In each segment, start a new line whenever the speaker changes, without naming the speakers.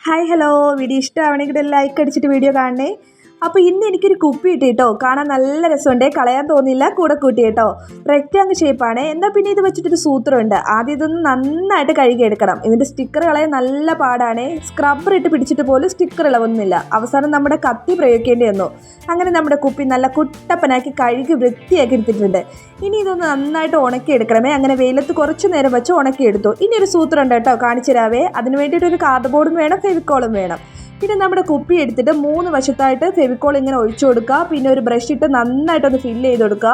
Hi hello video ഇഷ്ടമാണെങ്കിൽ like അടിച്ചിട്ട് video കാണണേ. അപ്പോൾ ഇന്ന് എനിക്കൊരു കുപ്പി കിട്ടി കേട്ടോ. കാണാൻ നല്ല രസമുണ്ട്, കളയാൻ തോന്നിയില്ല, കൂടെ കൂട്ടി കേട്ടോ. റെക്റ്റാങ്കിൾ ഷേപ്പാണ്. എന്നാൽ പിന്നെ ഇത് വെച്ചിട്ടൊരു സൂത്രമുണ്ട്. ആദ്യം ഇതൊന്ന് നന്നായിട്ട് കഴുകിയെടുക്കണം. ഇതിൻ്റെ സ്റ്റിക്കർ കളയാൻ നല്ല പാടാണ്. സ്ക്രബ്ബർ ഇട്ട് പിടിച്ചിട്ട് പോലും സ്റ്റിക്കർ ഇളവൊന്നുമില്ല. അവസാനം നമ്മുടെ കത്തി പ്രയോഗിക്കേണ്ടി വന്നു. അങ്ങനെ നമ്മുടെ കുപ്പി നല്ല കുട്ടപ്പനാക്കി കഴുകി വൃത്തിയാക്കി എടുത്തിട്ടുണ്ട്. ഇനി ഇതൊന്ന് നന്നായിട്ട് ഉണക്കിയെടുക്കണമേ. അങ്ങനെ വെയിലത്ത് കുറച്ച് നേരം വെച്ച് ഉണക്കിയെടുത്തു. ഇനി ഒരു സൂത്രം ഉണ്ട് കേട്ടോ, കാണിച്ചു തരാവേ. അതിന് വേണ്ടിയിട്ട് ഒരു കാർഡ് ബോർഡും വേണം, ഫെവിക്കോളും വേണം. പിന്നെ നമ്മുടെ കുപ്പി എടുത്തിട്ട് 3 വശത്തായിട്ട് ഫെവിക്കോൾ ഇങ്ങനെ ഒഴിച്ചു കൊടുക്കുക. പിന്നെ ഒരു ബ്രഷ് ഇട്ട് നന്നായിട്ടൊന്ന് ഫില്ല് ചെയ്ത് കൊടുക്കുക.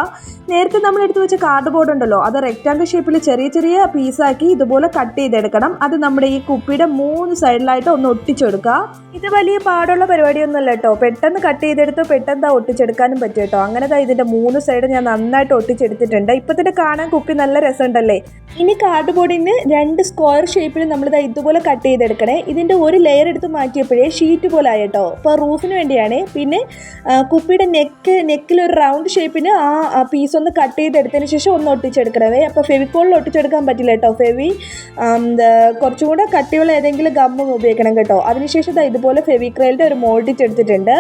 നേരത്തെ നമ്മൾ എടുത്ത് വെച്ച കാർഡ് ബോർഡ് ഉണ്ടല്ലോ, അത് റെക്റ്റാങ്കിൾ ഷേപ്പിൽ ചെറിയ ചെറിയ പീസാക്കി ഇതുപോലെ കട്ട് ചെയ്തെടുക്കണം. അത് നമ്മുടെ ഈ കുപ്പിയുടെ 3 സൈഡിലായിട്ട് ഒന്ന് ഒട്ടിച്ചെടുക്കുക. ഇത് വലിയ പാടുള്ള പരിപാടിയൊന്നുമല്ല കേട്ടോ. പെട്ടെന്ന് കട്ട് ചെയ്തെടുത്ത് പെട്ടെന്ന് ഒട്ടിച്ചെടുക്കാനും പറ്റും കേട്ടോ. അങ്ങനെ ഇതിൻ്റെ 3 സൈഡ് ഞാൻ നന്നായിട്ട് ഒട്ടിച്ചെടുത്തിട്ടുണ്ട്. ഇപ്പം തന്നെ കാണാൻ കുപ്പി നല്ല രസമുണ്ടല്ലേ. ഇനി കാർഡ് ബോർഡിന് 2 സ്ക്വയർ ഷേപ്പിൽ നമ്മളിത് ഇതുപോലെ കട്ട് ചെയ്തെടുക്കണേ. ഇതിൻ്റെ ഒരു ലെയർ എടുത്ത് മാറ്റിയപ്പോഴേ ഷീറ്റ് പോലെ ആയിട്ടോ. അപ്പോൾ റൂഫിന് വേണ്ടിയാണ്. പിന്നെ കുപ്പിയുടെ നെക്കിലൊരു റൗണ്ട് ഷേപ്പിന് ആ പീസ് ഒന്ന് കട്ട് ചെയ്തെടുത്തതിന് ശേഷം ഒന്ന് ഒട്ടിച്ചെടുക്കണവേ. അപ്പോൾ ഫെവിക്കോളിൽ ഒട്ടിച്ചെടുക്കാൻ പറ്റില്ല കേട്ടോ. കുറച്ചും കൂടെ കട്ടിയുള്ള ഏതെങ്കിലും ഗമ്മും ഉപയോഗിക്കണം കേട്ടോ. അതിനുശേഷം ഇതുപോലെ ഫെവിക്രൈലിൻ്റെ ഒരു മോൾഡിറ്റ് എടുത്തിട്ടുണ്ട്.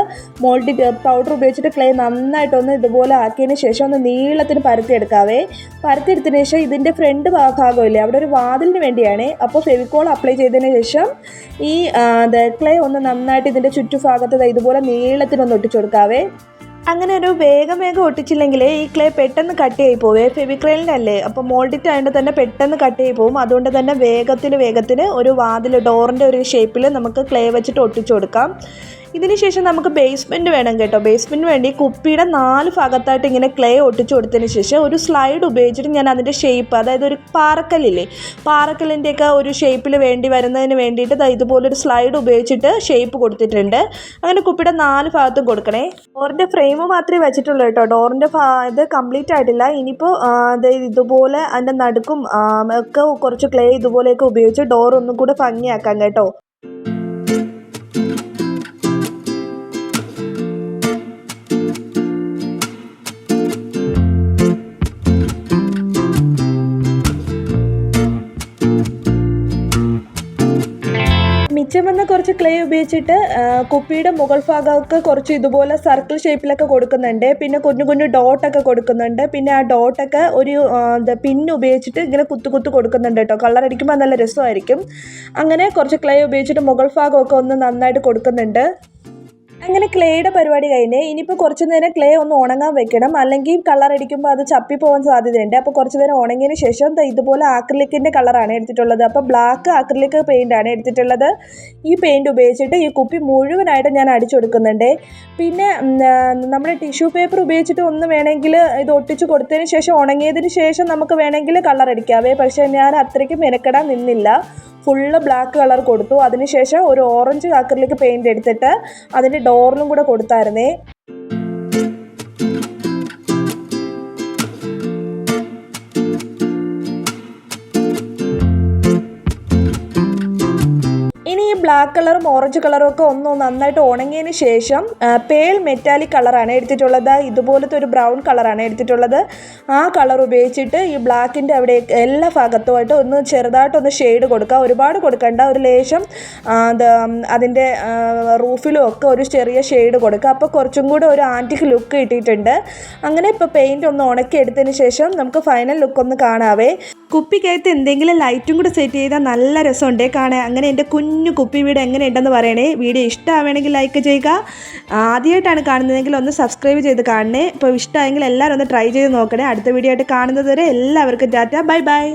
മോൾഡിറ്റ് പൗഡർ ഉപയോഗിച്ചിട്ട് ക്ലേ നന്നായിട്ടൊന്ന് ഇതുപോലെ ആക്കിയതിന് ശേഷം ഒന്ന് നീളത്തിന് പരത്തിയെടുക്കാവേ. പരത്തിയെടുത്തതിന് ശേഷം ഇതിൻ്റെ ഫ്രണ്ട് ഭാഗമില്ലേ, അവിടെ ഒരു വാതിലിന് വേണ്ടിയാണ്. അപ്പോൾ ഫെവിക്കോൾ അപ്ലൈ ചെയ്തതിന് ശേഷം ഈ ക്ലേ ഒന്ന് നന്നായിട്ട് ഇതിൻ്റെ ചുറ്റുഭാഗത്ത് ഇതുപോലെ നീളത്തിനൊന്ന് ഒട്ടിച്ചു കൊടുക്കാവേ. അങ്ങനെ ഒരു വേഗം ഒട്ടിച്ചില്ലെങ്കിൽ ഈ ക്ലേ പെട്ടെന്ന് കട്ട് ചെയ്ത് പോവേ. ഫെവിക്രൈലിൻ്റെ അല്ലേ, അപ്പോൾ മോൾഡിറ്റ് ആയതുകൊണ്ട് തന്നെ പെട്ടെന്ന് കട്ട് ചെയ്ത് പോകും. അതുകൊണ്ട് തന്നെ വേഗത്തിന് ഒരു വാതിൽ ഡോറിൻ്റെ ഒരു ഷേപ്പിൽ നമുക്ക് ക്ലേ വെച്ചിട്ട് ഒട്ടിച്ചു കൊടുക്കാം. ഇതിന് ശേഷം നമുക്ക് ബേസ്മെൻറ്റ് വേണം കേട്ടോ. ബേസ്മെൻറ്റിന് വേണ്ടി കുപ്പിയുടെ 4 ഭാഗത്തായിട്ട് ഇങ്ങനെ ക്ലേ ഒട്ടിച്ചു കൊടുത്തതിന് ശേഷം ഒരു സ്ലൈഡ് ഉപയോഗിച്ചിട്ട് ഞാൻ അതിൻ്റെ ഷേപ്പ്, അതായത് ഒരു പാറക്കല്ലില്ലേ, പാറക്കല്ലിൻ്റെയൊക്കെ ഒരു ഷേപ്പിൽ വരുന്നതിന് വേണ്ടിയിട്ട് ഇതുപോലൊരു സ്ലൈഡ് ഉപയോഗിച്ചിട്ട് ഷേപ്പ് കൊടുത്തിട്ടുണ്ട്. അങ്ങനെ കുപ്പിയുടെ 4 ഭാഗത്തും കൊടുക്കണേ. ഡോറിൻ്റെ ഫ്രെയിം മാത്രമേ വെച്ചിട്ടുള്ളൂ കേട്ടോ. ഡോറിൻ്റെ ഇത് കംപ്ലീറ്റ് ആയിട്ടില്ല. ഇനിയിപ്പോൾ ഇതുപോലെ അതിൻ്റെ നടുക്കും ഒക്കെ കുറച്ച് ക്ലേ ഇതുപോലെയൊക്കെ ഉപയോഗിച്ച് ഡോർ ഒന്നും കൂടെ ഭംഗിയാക്കാം കേട്ടോ. മിച്ചം വന്ന കുറച്ച് ക്ലേ ഉപയോഗിച്ചിട്ട് കുപ്പിയുടെ മുകൾ ഭാഗമൊക്കെ കുറച്ച് ഇതുപോലെ സർക്കിൾ ഷേപ്പിലൊക്കെ കൊടുക്കുന്നുണ്ട്. പിന്നെ കുഞ്ഞു ഡോട്ടൊക്കെ കൊടുക്കുന്നുണ്ട്. പിന്നെ ആ ഡോട്ടൊക്കെ ഒരു പിന്ന് ഉപയോഗിച്ചിട്ട് ഇങ്ങനെ കുത്തു കൊടുക്കുന്നുണ്ട് കേട്ടോ. കളർ അടിക്കുമ്പോൾ നല്ല രസമായിരിക്കും. അങ്ങനെ കുറച്ച് ക്ലേ ഉപയോഗിച്ചിട്ട് മുകൾ ഭാഗമൊക്കെ ഒന്ന് നന്നായിട്ട് കൊടുക്കുന്നുണ്ട്. അങ്ങനെ ക്ലേയുടെ പരിപാടി കഴിഞ്ഞ് ഇനിയിപ്പോൾ കുറച്ച് നേരം ക്ലേ ഒന്ന് ഉണങ്ങാൻ വെക്കണം. അല്ലെങ്കിൽ കളർ അടിക്കുമ്പോൾ അത് ചപ്പിപ്പോകാൻ സാധ്യതയുണ്ട്. അപ്പോൾ കുറച്ച് നേരം ഉണങ്ങിയതിന് ശേഷം ഇതുപോലെ ആക്രിലിക്കിൻ്റെ കളറാണ് എടുത്തിട്ടുള്ളത്. അപ്പോൾ ബ്ലാക്ക് ആക്രിലിക് പെയിൻ്റാണ് എടുത്തിട്ടുള്ളത്. ഈ പെയിൻറ് ഉപയോഗിച്ചിട്ട് ഈ കുപ്പി മുഴുവനായിട്ട് ഞാൻ അടിച്ചു കൊടുക്കുന്നുണ്ട്. പിന്നെ നമ്മുടെ ടിഷ്യൂ പേപ്പർ ഉപയോഗിച്ചിട്ട് ഒന്ന് വേണമെങ്കിൽ ഇത് ഒട്ടിച്ച് കൊടുത്തതിന് ശേഷം ഉണങ്ങിയതിന് ശേഷം നമുക്ക് വേണമെങ്കിൽ കളർ അടിക്കാവേ. പക്ഷേ ഞാൻ അത്രയ്ക്ക് മെനക്കെടാൻ നിന്നില്ല. ഫുള്ള് ബ്ലാക്ക് കളർ കൊടുത്തു. അതിനുശേഷം ഒരു ഓറഞ്ച് ആക്രിലിക് പെയിൻ്റ് എടുത്തിട്ട് അതിൻ്റെ ഡോറിലും കൂടെ കൊടുത്തായിരുന്നേ. ബ്ലാക്ക് കളറും ഓറഞ്ച് കളറും ഒക്കെ ഒന്ന് നന്നായിട്ട് ഉണങ്ങിയതിന് ശേഷം പേൾ മെറ്റാലിക് കളറാണ് എടുത്തിട്ടുള്ളത്. ഇതുപോലത്തെ ഒരു ബ്രൗൺ കളറാണ് എടുത്തിട്ടുള്ളത്. ആ കളർ ഉപയോഗിച്ചിട്ട് ഈ ബ്ലാക്കിൻ്റെ അവിടെ എല്ലാ ഭാഗത്തുമായിട്ട് ഒന്ന് ചെറുതായിട്ടൊന്ന് ഷെയ്ഡ് കൊടുക്കുക. ഒരുപാട് കൊടുക്കണ്ട, ഒരു ലേശം അതിൻ്റെ റൂഫിലും ഒക്കെ ഒരു ചെറിയ ഷെയ്ഡ് കൊടുക്കുക. അപ്പോൾ കുറച്ചും കൂടെ ഒരു ആൻറ്റിക് ലുക്ക് കിട്ടിയിട്ടുണ്ട്. അങ്ങനെ ഇപ്പോൾ പെയിൻറ്റ് ഒന്ന് ഉണക്കി എടുത്തതിന് ശേഷം നമുക്ക് ഫൈനൽ ലുക്ക് ഒന്ന് കാണാവേ. കുപ്പിക്കകത്ത് എന്തെങ്കിലും ലൈറ്റും കൂടെ സെറ്റ് ചെയ്താൽ നല്ല രസമുണ്ടേ കാണാൻ. അങ്ങനെ എൻ്റെ കുഞ്ഞു കുപ്പി വീട് എങ്ങനെയുണ്ടെന്ന് പറയണേ. വീഡിയോ ഇഷ്ടമാണെങ്കിൽ ലൈക്ക് ചെയ്യുക. ആദ്യമായിട്ടാണ് കാണുന്നതെങ്കിൽ ഒന്ന് സബ്സ്ക്രൈബ് ചെയ്ത് കാണണേ. ഇപ്പോൾ ഇഷ്ടമായെങ്കിൽ എല്ലാവരും ഒന്ന് ട്രൈ ചെയ്ത് നോക്കണേ. അടുത്ത വീഡിയോ ആയിട്ട് കാണുന്നത് വരെ എല്ലാവർക്കും ടാറ്റ, ബൈ ബൈ.